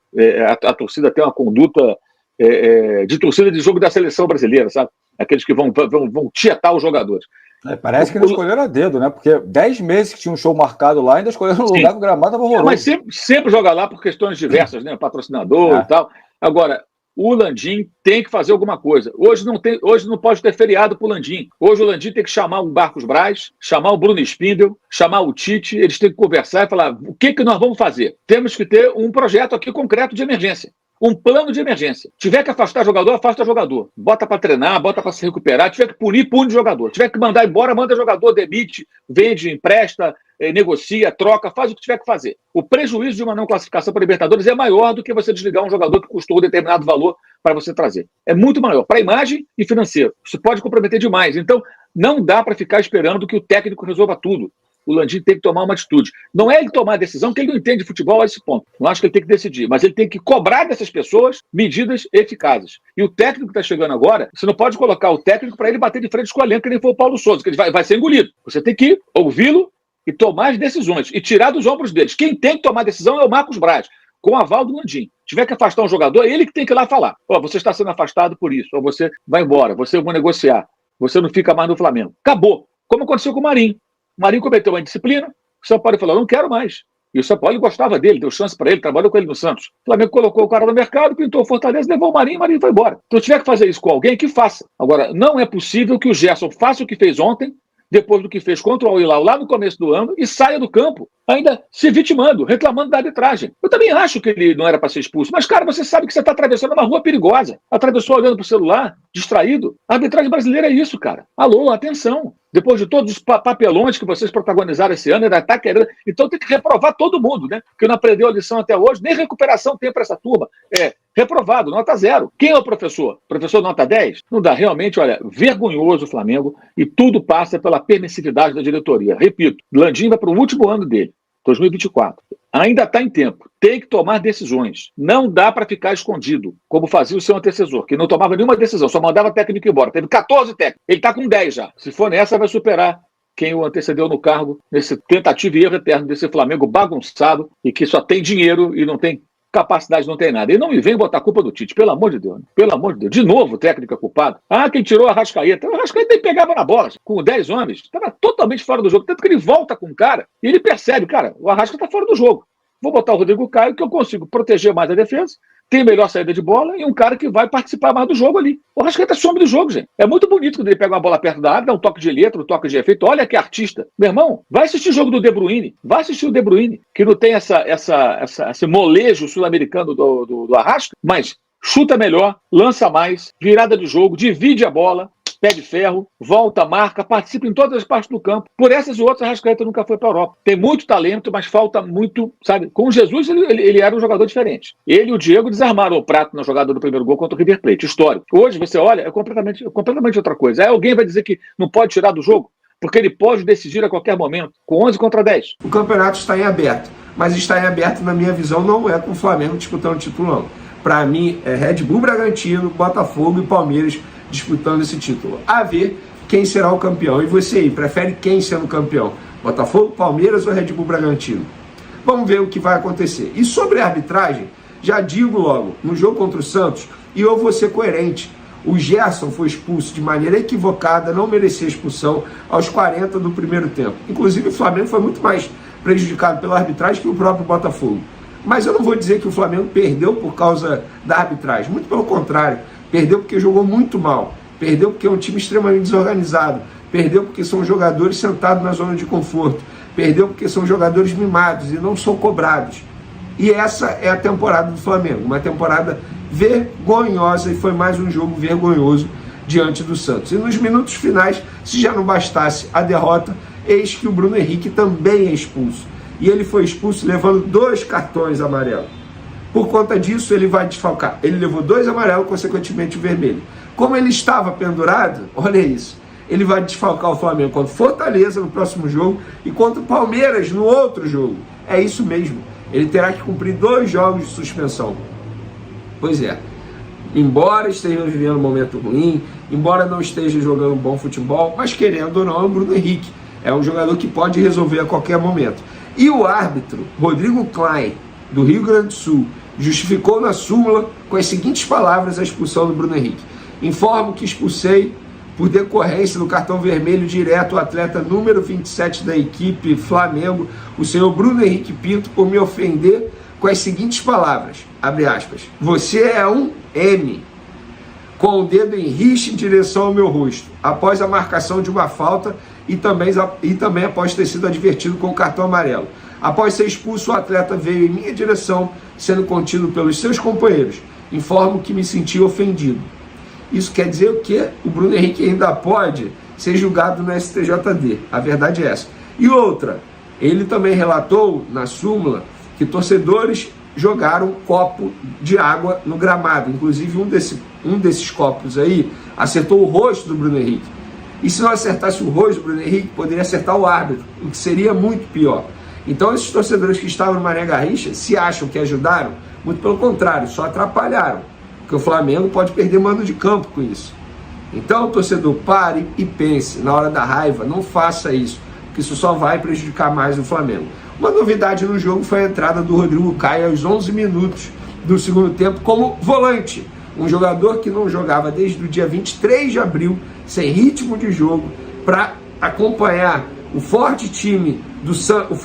a torcida tem uma conduta de torcida de jogo da seleção brasileira, sabe? Aqueles que vão tietar os jogadores. Parece que não escolheram a dedo, né? Porque 10 meses que tinha um show marcado lá, ainda escolheram um lugar que o gramado estava horroroso. Mas sempre joga lá por questões diversas, né? Patrocinador e tal. Agora, o Landim tem que fazer alguma coisa. Hoje não pode ter feriado pro Landim. Hoje o Landim tem que chamar o Marcos Braz, chamar o Bruno Spindel, chamar o Tite, eles têm que conversar e falar o que nós vamos fazer. Temos que ter um projeto aqui concreto de emergência. Um plano de emergência. Tiver que afastar jogador, afasta jogador. Bota para treinar, bota para se recuperar. Tiver que punir, pune jogador. Tiver que mandar embora, manda jogador, demite, vende, empresta, negocia, troca, faz o que tiver que fazer. O prejuízo de uma não classificação para Libertadores é maior do que você desligar um jogador que custou um determinado valor para você trazer. É muito maior, para a imagem e financeiro. Isso pode comprometer demais. Então, não dá para ficar esperando que o técnico resolva tudo. O Landim tem que tomar uma atitude. Não é ele tomar a decisão, que ele não entende de futebol a esse ponto. Não acho que ele tem que decidir, mas ele tem que cobrar dessas pessoas medidas eficazes. E o técnico que está chegando agora, você não pode colocar o técnico para ele bater de frente com o elenco, que nem foi o Paulo Souza, que ele vai ser engolido. Você tem que ouvi-lo e tomar as decisões, e tirar dos ombros deles. Quem tem que tomar a decisão é o Marcos Braz, com o aval do Landim. Se tiver que afastar um jogador, é ele que tem que ir lá falar. Você está sendo afastado por isso, ou você vai embora, você vai negociar, você não fica mais no Flamengo. Acabou. Como aconteceu com o Marinho. O Marinho cometeu uma indisciplina, o São Paulo falou, não quero mais. E o São Paulo gostava dele, deu chance para ele, trabalhou com ele no Santos. O Flamengo colocou o cara no mercado, pintou o Fortaleza, levou o Marinho foi embora. Então, se tiver que fazer isso com alguém, que faça. Agora, não é possível que o Gerson faça o que fez ontem, depois do que fez contra o Al-Hilal lá no começo do ano, e saia do campo, ainda se vitimando, reclamando da arbitragem. Eu também acho que ele não era para ser expulso, mas, cara, você sabe que você está atravessando uma rua perigosa. Atravessou olhando para o celular, distraído. A arbitragem brasileira é isso, cara. Alô, atenção. Depois de todos os papelões que vocês protagonizaram esse ano, ainda está querendo. Então tem que reprovar todo mundo, né? Porque não aprendeu a lição até hoje, nem recuperação tem para essa turma. Reprovado, nota 0. Quem é o professor? Professor nota 10? Não dá. Realmente, olha, vergonhoso o Flamengo, e tudo passa pela permissividade da diretoria. Repito, Landim vai para o último ano dele, 2024. Ainda está em tempo. Tem que tomar decisões. Não dá para ficar escondido, como fazia o seu antecessor, que não tomava nenhuma decisão, só mandava técnico embora. Teve 14 técnicos. Ele está com 10 já. Se for nessa, vai superar quem o antecedeu no cargo, nesse tentativa e erro eterno desse Flamengo bagunçado e que só tem dinheiro e não tem capacidade, não tem nada. E não me vem botar a culpa do Tite, pelo amor de Deus. Né? Pelo amor de Deus. De novo o técnico é culpado. Quem tirou a Arrascaeta? O Arrascaeta nem pegava na bola. Com 10 homens, estava totalmente fora do jogo. Tanto que ele volta com o cara e ele percebe, cara, o Arrascaeta está fora do jogo. Vou botar o Rodrigo Caio, que eu consigo proteger mais a defesa, tem melhor saída de bola e um cara que vai participar mais do jogo ali. O Arrascaeta some do jogo, gente. É muito bonito quando ele pega uma bola perto da área, dá um toque de letra, um toque de efeito. Olha que artista. Meu irmão, vai assistir o jogo do De Bruyne. Vai assistir o De Bruyne, que não tem esse molejo sul-americano do Arrasca, mas chuta melhor, lança mais, virada de jogo, divide a bola, pé de ferro, volta, marca, participa em todas as partes do campo. Por essas e outras, a Arrascaeta nunca foi para a Europa. Tem muito talento, mas falta muito, sabe? Com o Jesus, ele era um jogador diferente. Ele e o Diego desarmaram o prato na jogada do primeiro gol contra o River Plate. Histórico. Hoje, você olha, é completamente outra coisa. Aí alguém vai dizer que não pode tirar do jogo, porque ele pode decidir a qualquer momento, com 11 contra 10. O campeonato está em aberto, mas está em aberto, na minha visão, não é com o Flamengo disputando o título, não. Para mim, é Red Bull Bragantino, Botafogo e Palmeiras disputando esse título. A ver quem será o campeão. E você aí, prefere quem sendo campeão? Botafogo, Palmeiras ou Red Bull Bragantino? Vamos ver o que vai acontecer. E sobre a arbitragem, já digo logo, no jogo contra o Santos, e eu vou ser coerente, o Gerson foi expulso de maneira equivocada, não merecia expulsão aos 40 do primeiro tempo. Inclusive o Flamengo foi muito mais prejudicado pela arbitragem que o próprio Botafogo. Mas eu não vou dizer que o Flamengo perdeu por causa da arbitragem, muito pelo contrário. Perdeu porque jogou muito mal, perdeu porque é um time extremamente desorganizado, perdeu porque são jogadores sentados na zona de conforto, perdeu porque são jogadores mimados e não são cobrados. E essa é a temporada do Flamengo, uma temporada vergonhosa, e foi mais um jogo vergonhoso diante do Santos. E nos minutos finais, se já não bastasse a derrota, eis que o Bruno Henrique também é expulso. E ele foi expulso levando 2 cartões amarelos. Por conta disso, ele vai desfalcar. Ele levou 2 amarelos, consequentemente o vermelho. Como ele estava pendurado, olha isso, ele vai desfalcar o Flamengo contra o Fortaleza no próximo jogo e contra o Palmeiras no outro jogo. É isso mesmo. Ele terá que cumprir 2 jogos de suspensão. Pois é. Embora esteja vivendo um momento ruim, embora não esteja jogando um bom futebol, mas querendo ou não, é o Bruno Henrique. É um jogador que pode resolver a qualquer momento. E o árbitro, Rodrigo Klein, do Rio Grande do Sul justificou na súmula com as seguintes palavras a expulsão do Bruno Henrique. Informo que expulsei por decorrência do cartão vermelho direto o atleta número 27 da equipe Flamengo, o senhor Bruno Henrique Pinto, por me ofender com as seguintes palavras, abre aspas, você é um M, com o dedo em rixa em direção ao meu rosto, após a marcação de uma falta e também após ter sido advertido com o cartão amarelo. Após ser expulso, o atleta veio em minha direção, sendo contido pelos seus companheiros. Informo que me senti ofendido. Isso quer dizer o quê? O Bruno Henrique ainda pode ser julgado no STJD. A verdade é essa. E outra, ele também relatou na súmula que torcedores jogaram copo de água no gramado. Inclusive, um desses copos aí acertou o rosto do Bruno Henrique. E se não acertasse o rosto do Bruno Henrique, poderia acertar o árbitro, o que seria muito pior. Então, esses torcedores que estavam no Mané Garrincha, se acham que ajudaram, muito pelo contrário, só atrapalharam. Porque o Flamengo pode perder mando de campo com isso. Então, torcedor, pare e pense. Na hora da raiva, não faça isso, porque isso só vai prejudicar mais o Flamengo. Uma novidade no jogo foi a entrada do Rodrigo Caio aos 11 minutos do segundo tempo como volante. Um jogador que não jogava desde o dia 23 de abril, sem ritmo de jogo, para acompanhar o forte time do Santos,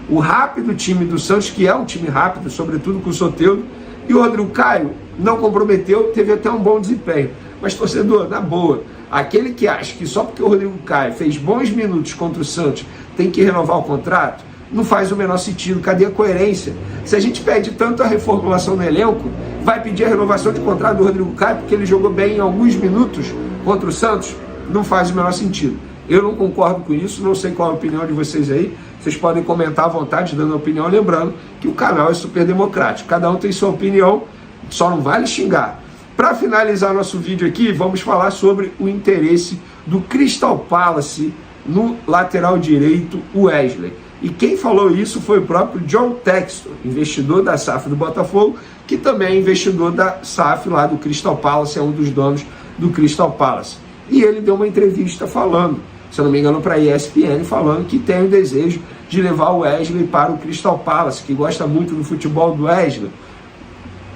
o rápido time do Santos, que é um time rápido, sobretudo com o Soteldo, e o Rodrigo Caio não comprometeu, teve até um bom desempenho. Mas, torcedor, na boa, aquele que acha que só porque o Rodrigo Caio fez bons minutos contra o Santos tem que renovar o contrato, não faz o menor sentido. Cadê a coerência? Se a gente pede tanto a reformulação no elenco, vai pedir a renovação de contrato do Rodrigo Caio porque ele jogou bem em alguns minutos contra o Santos? Não faz o menor sentido. Eu não concordo com isso, não sei qual é a opinião de vocês aí. Vocês podem comentar à vontade, dando a opinião, lembrando que o canal é super democrático. Cada um tem sua opinião, só não vale xingar. Para finalizar nosso vídeo aqui, vamos falar sobre o interesse do Crystal Palace no lateral direito, Wesley. E quem falou isso foi o próprio John Textor, investidor da SAF do Botafogo, que também é investidor da SAF lá do Crystal Palace, é um dos donos do Crystal Palace. E ele deu uma entrevista falando, se eu não me engano, para a ESPN, falando que tem o desejo de levar o Wesley para o Crystal Palace, que gosta muito do futebol do Wesley.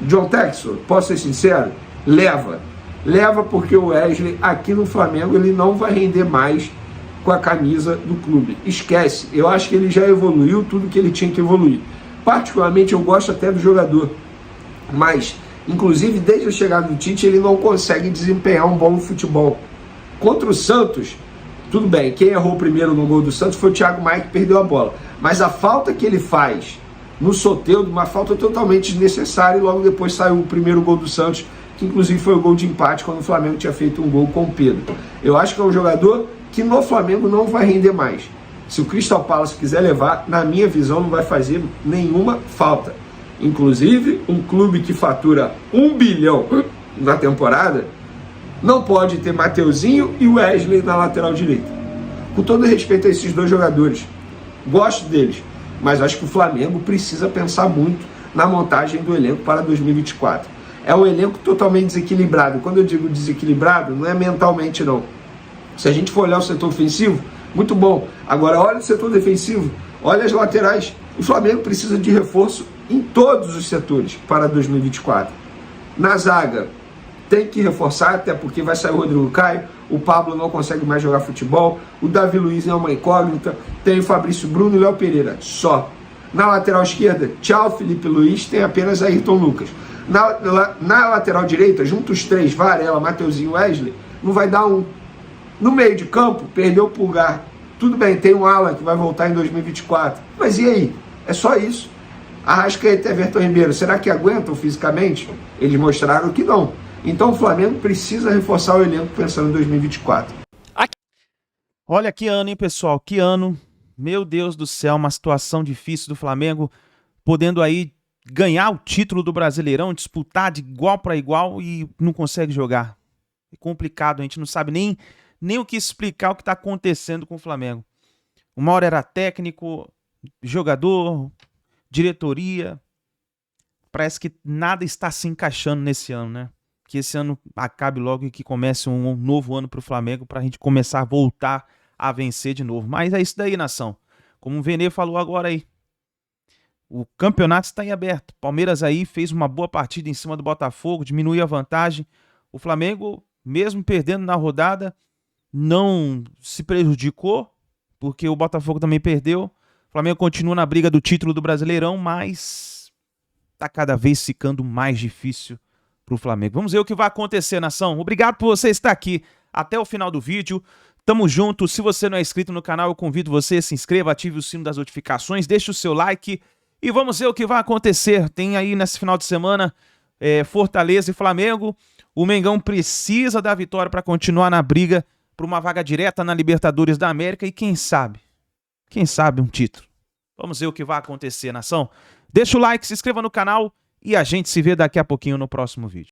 John Textor, posso ser sincero? Leva porque o Wesley aqui no Flamengo ele não vai render mais com a camisa do clube. Esquece, eu acho que ele já evoluiu tudo que ele tinha que evoluir. Particularmente eu gosto até do jogador, mas inclusive desde a chegada do Tite ele não consegue desempenhar um bom futebol. Contra o Santos, tudo bem, quem errou primeiro no gol do Santos foi o Thiago Maia, que perdeu a bola, mas a falta que ele faz no Soteldo, uma falta totalmente desnecessária, e logo depois saiu o primeiro gol do Santos, que inclusive foi o gol de empate quando o Flamengo tinha feito um gol com o Pedro. Eu acho que é um jogador que no Flamengo não vai render mais. Se o Crystal Palace quiser levar, na minha visão, não vai fazer nenhuma falta. Inclusive, um clube que fatura 1 bilhão na temporada não pode ter Mateuzinho e Wesley na lateral direita. Com todo respeito a esses dois jogadores, gosto deles, mas acho que o Flamengo precisa pensar muito na montagem do elenco para 2024. É um elenco totalmente desequilibrado. Quando eu digo desequilibrado, não é mentalmente não. Se a gente for olhar o setor ofensivo, muito bom. Agora olha o setor defensivo, olha as laterais. O Flamengo precisa de reforço em todos os setores para 2024. Na zaga, tem que reforçar, até porque vai sair o Rodrigo Caio, o Pablo não consegue mais jogar futebol, o Davi Luiz é uma incógnita, tem o Fabrício Bruno e o Léo Pereira, só. Na lateral esquerda, tchau Felipe Luiz, tem apenas Ayrton Lucas. Na lateral direita, juntos os três, Varela, Mateuzinho e Wesley, não vai dar um. No meio de campo, perdeu o Pulgar. Tudo bem, tem o Alan que vai voltar em 2024. Mas e aí? É só isso. Arrascaeta e Everton Ribeiro, será que aguentam fisicamente? Eles mostraram que não. Então o Flamengo precisa reforçar o elenco pensando em 2024. Olha que ano, hein, pessoal? Que ano. Meu Deus do céu, uma situação difícil do Flamengo, podendo aí ganhar o título do Brasileirão, disputar de igual para igual e não consegue jogar. É complicado, a gente não sabe nem o que explicar o que está acontecendo com o Flamengo. Uma hora era técnico, jogador, diretoria. Parece que nada está se encaixando nesse ano, né? Que esse ano acabe logo e que comece um novo ano para o Flamengo, para a gente começar a voltar a vencer de novo. Mas é isso daí, nação. Como o Vene falou agora aí. O campeonato está em aberto. Palmeiras aí fez uma boa partida em cima do Botafogo, diminuiu a vantagem. O Flamengo, mesmo perdendo na rodada, não se prejudicou, porque o Botafogo também perdeu. O Flamengo continua na briga do título do Brasileirão, mas está cada vez ficando mais difícil para o Flamengo. Vamos ver o que vai acontecer, nação. Obrigado por você estar aqui até o final do vídeo. Tamo junto. Se você não é inscrito no canal, eu convido você a se inscreva, ative o sino das notificações, deixe o seu like e vamos ver o que vai acontecer. Tem aí nesse final de semana Fortaleza e Flamengo. O Mengão precisa da vitória para continuar na briga por uma vaga direta na Libertadores da América e quem sabe um título. Vamos ver o que vai acontecer, nação. Deixa o like, se inscreva no canal e a gente se vê daqui a pouquinho no próximo vídeo.